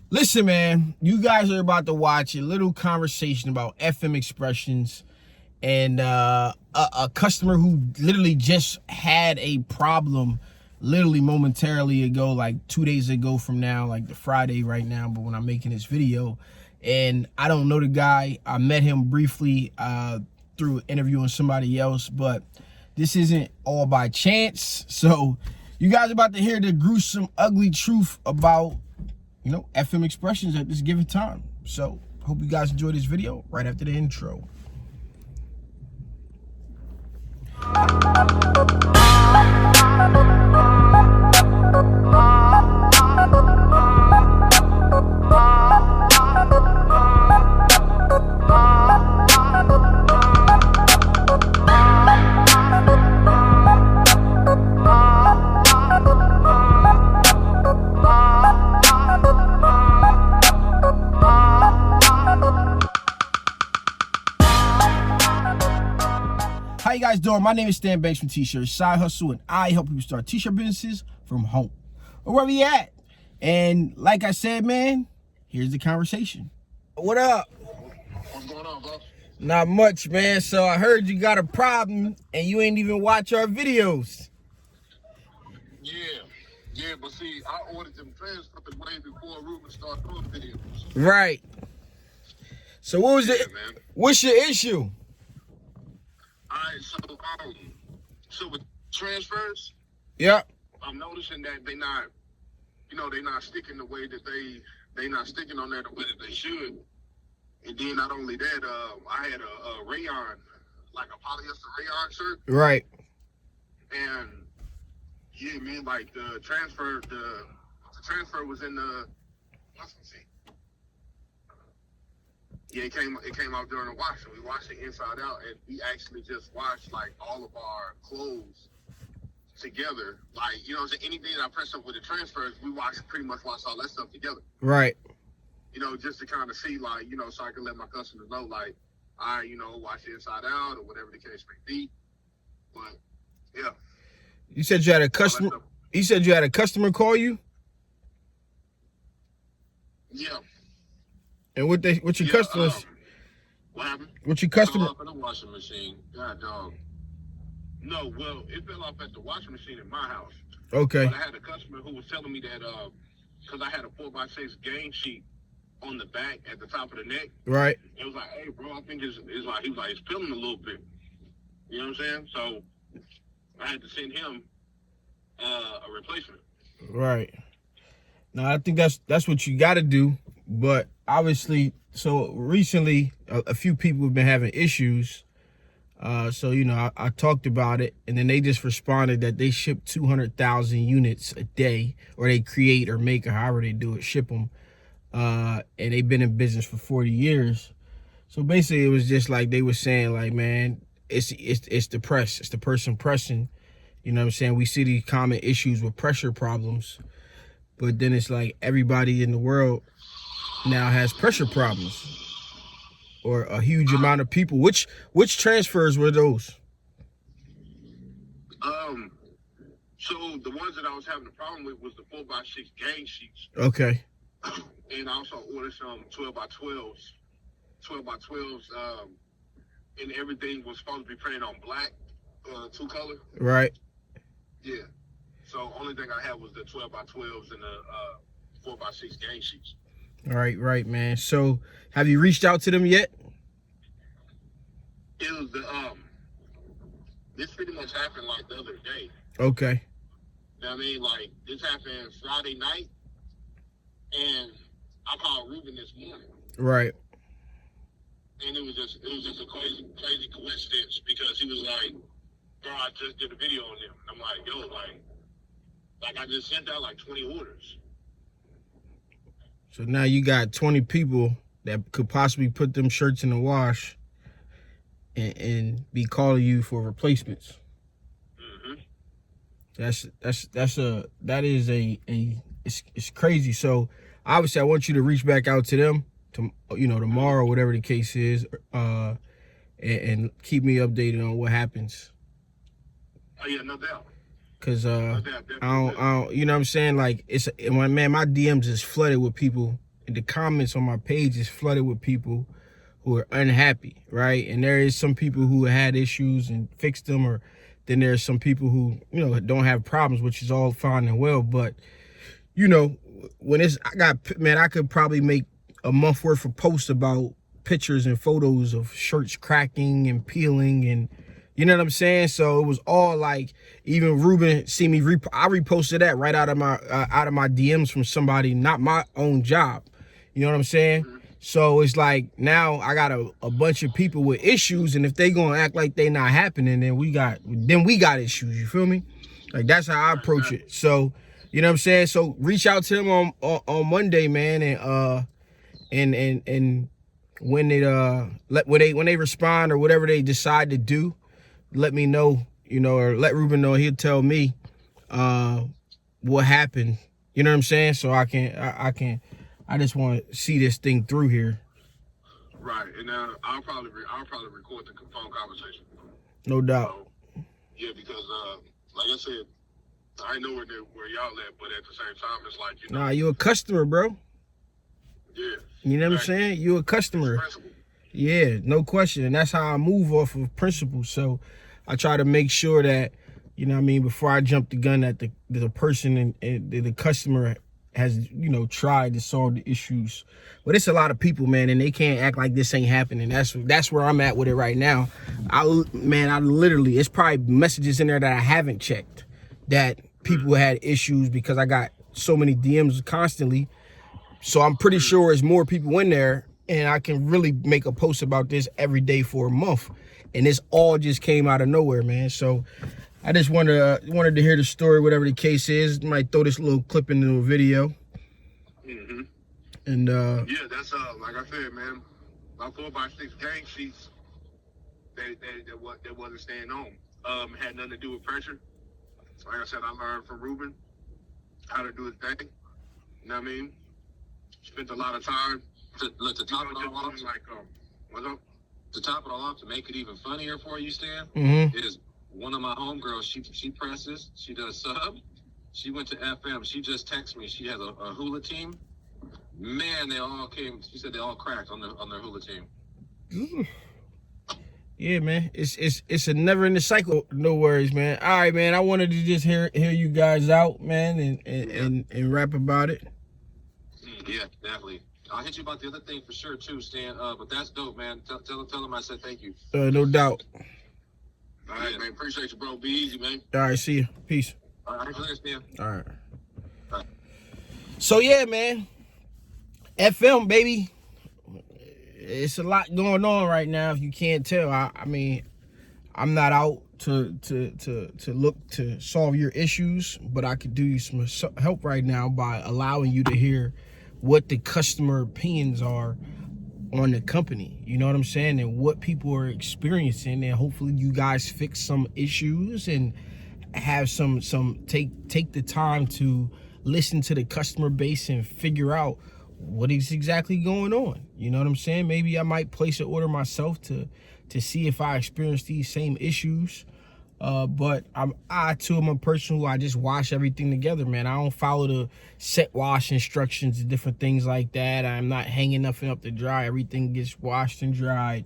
Listen, man, you guys are about to watch a little conversation about FM expressions and a customer who literally just had a problem literally momentarily ago, like 2 days ago from now, like the Friday right now, but when I'm making this video. And I don't know the guy. I met him briefly through interviewing somebody else, but this isn't all by chance. So you guys are about to hear the gruesome, ugly truth about FM expressions at this given time. So hope you guys enjoy this video right after the intro. How you guys doing? My name is Stan Banks from T-Shirt Side Hustle, and I help people start t-shirt businesses from home or wherever you at. And like I said, man, here's the conversation. What up? What's going on, bro? Not much, man. So I heard you got a problem and you ain't even watch our videos. Yeah, but see, I ordered them fans fucking way before Ruben started doing videos. Right. So what was it? Man. What's your issue? Alright, so with transfers, Yep. I'm noticing that they not sticking the way that they not sticking on there the way that they should. And then not only that, I had a rayon, like a polyester rayon shirt. Right. And yeah, man, like the transfer was in the yeah, it came out during the wash, and we washed it inside out, and we actually just washed like all of our clothes together. Like, anything that I press up with the transfers, we pretty much wash all that stuff together. Right. Just to kind of see, like, so I can let my customers know, like, I, wash it inside out or whatever the case may be. But yeah. You said you had a customer. You said you had a customer call you. Yeah. And what your customers? What happened? What your customer? It fell off in the washing machine. God dog. No, well, it fell off at the washing machine in my house. Okay. But I had a customer who was telling me that because I had a 4x6 game sheet on the back at the top of the neck. Right. It was like, hey, bro, I think it's like, he was like, it's peeling a little bit. You know what I'm saying? So I had to send him a replacement. Right. Now I think that's what you got to do, but obviously, so recently a few people have been having issues. So I talked about it, and then they just responded that they ship 200,000 units a day, or they create or make, or however they do it, ship them. And they've been in business for 40 years. So basically, it was just like they were saying, like, man, it's the press, it's the person pressing. You know what I'm saying? We see these common issues with pressure problems, but then it's like everybody in the world now has pressure problems, or a huge amount of people. Which transfers were those? So the ones that I was having a problem with was the 4x6 gang sheets. Okay. And I also ordered some 12x12s, and everything was supposed to be printed on black, 2-color. Right. Yeah. So only thing I had was the 12x12s and the 4x6 gang sheets. Right, man. So have you reached out to them yet? It was this pretty much happened like the other day. Okay. You know what I mean? Like, this happened Friday night, and I called Ruben this morning. Right. And it was just a crazy coincidence, because he was like, bro, I just did a video on them. I'm like, yo, like I just sent out like 20 orders. So now you got 20 people that could possibly put them shirts in the wash and be calling you for replacements. Mm-hmm. It's crazy. So obviously I want you to reach back out to them tomorrow, whatever the case is, and keep me updated on what happens. Oh yeah, no doubt. Cause I don't, you know what I'm saying? Like, my DMs is flooded with people the comments on my page is flooded with people who are unhappy, right? And there is some people who had issues and fixed them, or then there's some people who, you know, don't have problems, which is all fine and well. But, you know, when I could probably make a month worth of posts about pictures and photos of shirts cracking and peeling, and you know what I'm saying? So it was all like, even Ruben see me, I reposted that right out of my DMs from somebody, not my own job. You know what I'm saying? So it's like, now I got a bunch of people with issues, and if they gonna act like they not happening, then we got issues. You feel me? Like, that's how I approach it. So, you know what I'm saying? So reach out to them on Monday, man, and when they respond or whatever they decide to do, let me know, you know, or let Ruben know. He'll tell me what happened. You know what I'm saying? So I just want to see this thing through here. Right, and I'll probably record the phone conversation. No doubt. So, yeah, because like I said, I know where y'all at, but at the same time, it's like, you know. Nah, you a customer, bro. Yeah. You know what I'm saying? You a customer. Yeah, no question. And that's how I move, off of principle. So I try to make sure that, you know what I mean, before I jump the gun, that the person and the customer has, you know, tried to solve the issues. But it's a lot of people, man, and they can't act like this ain't happening. That's where I'm at with it right now. I literally, it's probably messages in there that I haven't checked, that people had issues, because I got so many DMs constantly. So I'm pretty sure there's more people in there, and I can really make a post about this every day for a month. And this all just came out of nowhere, man. So I just wanted to hear the story, whatever the case is. Might throw this little clip into a video. Mm-hmm. And yeah, that's like I said, man. My 4x6 gang sheets, they wasn't staying on. Had nothing to do with pressure. Like I said, I learned from Ruben how to do his thing. You know what I mean? Spent a lot of time to top it all off. Like, what's up? To top it all off, to make it even funnier for you, Stan, is one of my homegirls. She presses. She does sub. She went to FM. She just texted me. She has a hula team. Man, they all came. She said they all cracked on their hula team. Yeah, man, it's a never ending cycle. No worries, man. All right, man. I wanted to just hear you guys out, man, and rap about it. Yeah, definitely. I'll hit you about the other thing for sure too, Stan. But that's dope, man. Tell them I said thank you. No doubt. All right, man. Appreciate you, bro. Be easy, man. All right, see you. Peace. All right, Stan. All right. So yeah, man. FM, baby. It's a lot going on right now. If you can't tell, I mean, I'm not out to look to solve your issues, but I could do you some help right now by allowing you to hear what the customer opinions are on the company. You know what I'm saying? And what people are experiencing, and hopefully you guys fix some issues and have some take the time to listen to the customer base and figure out what is exactly going on. You know what I'm saying? Maybe I might place an order myself to see if I experience these same issues. But I too am a person who I just wash everything together, man. I don't follow the set wash instructions and different things like that. I'm not hanging nothing up to dry. Everything gets washed and dried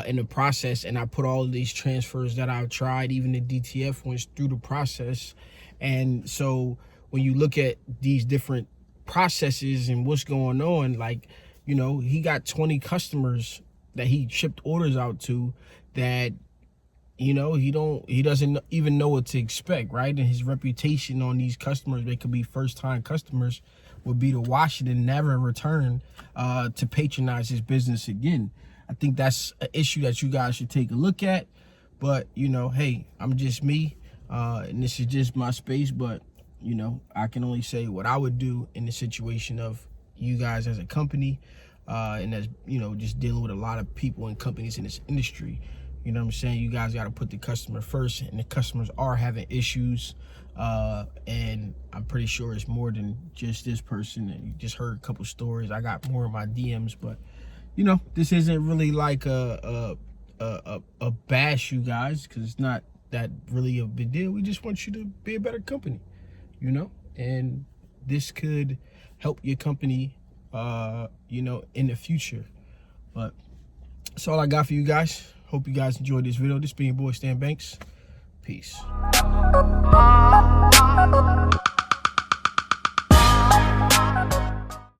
in the process, and I put all of these transfers that I've tried, even the DTF ones, through the process. And so when you look at these different processes and what's going on, like, you know, he got 20 customers that he shipped orders out to that, you know, he doesn't even know what to expect, right? And his reputation on these customers, they could be first-time customers, would be to wash it and never return to patronize his business again. I think that's an issue that you guys should take a look at. But, you know, hey, I'm just me, and this is just my space. But, you know, I can only say what I would do in the situation of you guys as a company, and as, you know, just dealing with a lot of people and companies in this industry. You know what I'm saying? You guys got to put the customer first, and the customers are having issues. And I'm pretty sure it's more than just this person. And you just heard a couple stories. I got more in my DMs, but, you know, this isn't really like a bash you guys, because it's not that really a big deal. We just want you to be a better company, you know, and this could help your company you know, in the future. But that's all I got for you guys. Hope you guys enjoyed this video. This being your boy Stan Banks. Peace.